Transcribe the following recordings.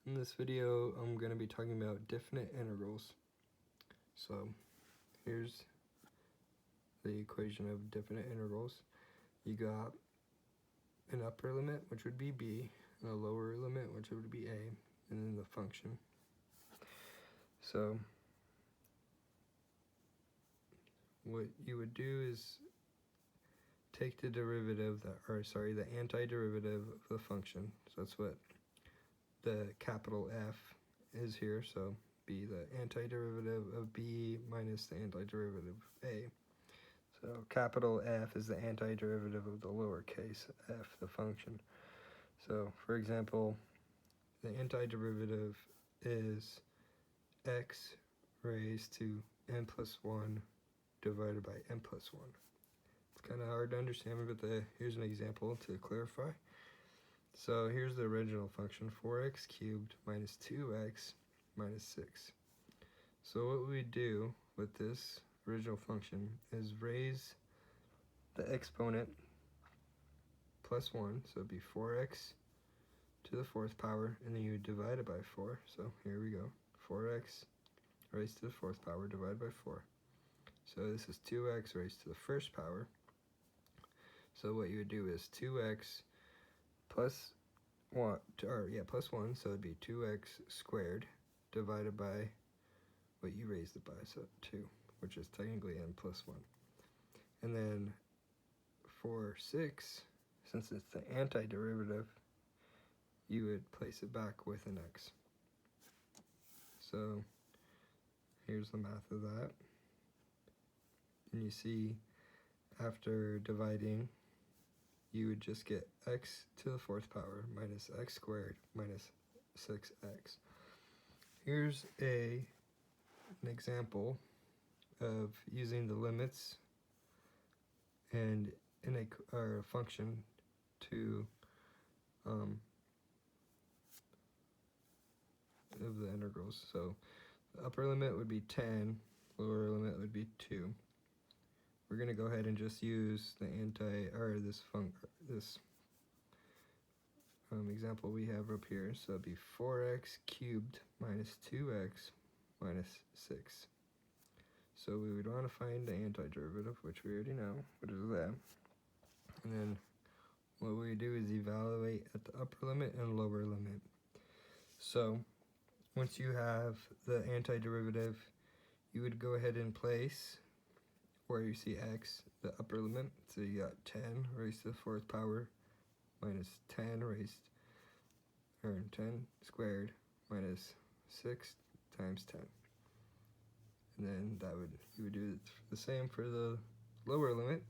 In this video, I'm going to be talking about definite integrals. So here's the equation of definite integrals. You got an upper limit, which would be b, and a lower limit, which would be a, and then the function. So what you would do is take the derivative, the antiderivative of the function. So that's what the capital F is here. So be the antiderivative of b minus the antiderivative of a. So capital F is the antiderivative of the lowercase f, the function. So for example, the antiderivative is x raised to n plus 1 divided by n plus 1. It's kind of hard to understand, but here's an example to clarify. So here's the original function, 4x cubed minus 2x minus 6. So what we do with this original function is raise the exponent plus 1, so it'd be 4x to the fourth power, and then you divide it by 4. So here we go, 4x raised to the fourth power divided by 4. So this is 2x raised to the first power. So what you would do is 2x plus 1, plus 1, so it'd be 2x squared divided by what you raised it by, so 2, which is technically n plus 1. And then for 6, since it's the antiderivative, you would place it back with an x. So here's the math of that. And you see, after dividing, you would just get x to the fourth power minus x squared minus 6x. Here's an example of using the limits and in a function to of the integrals. So the upper limit would be 10, lower limit would be 2. We're going to go ahead and just use the this example we have up here. So it'd be 4x cubed minus 2x minus 6. So we would want to find the antiderivative, which we already know, what is that. And then what we do is evaluate at the upper limit and lower limit. So once you have the antiderivative, you would go ahead and place where you see x, the upper limit. So you got 10 raised to the fourth power minus 10 squared minus 6 times 10. And then you would do the same for the lower limit.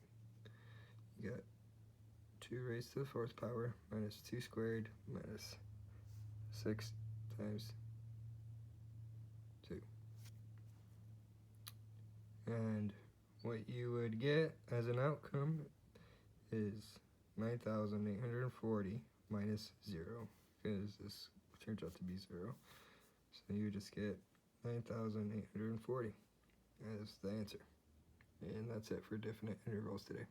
You got 2 raised to the fourth power minus 2 squared minus 6 times 2. And what you would get as an outcome is 9,840 minus 0, because this turns out to be 0. So you just get 9,840 as the answer. And that's it for definite integrals today.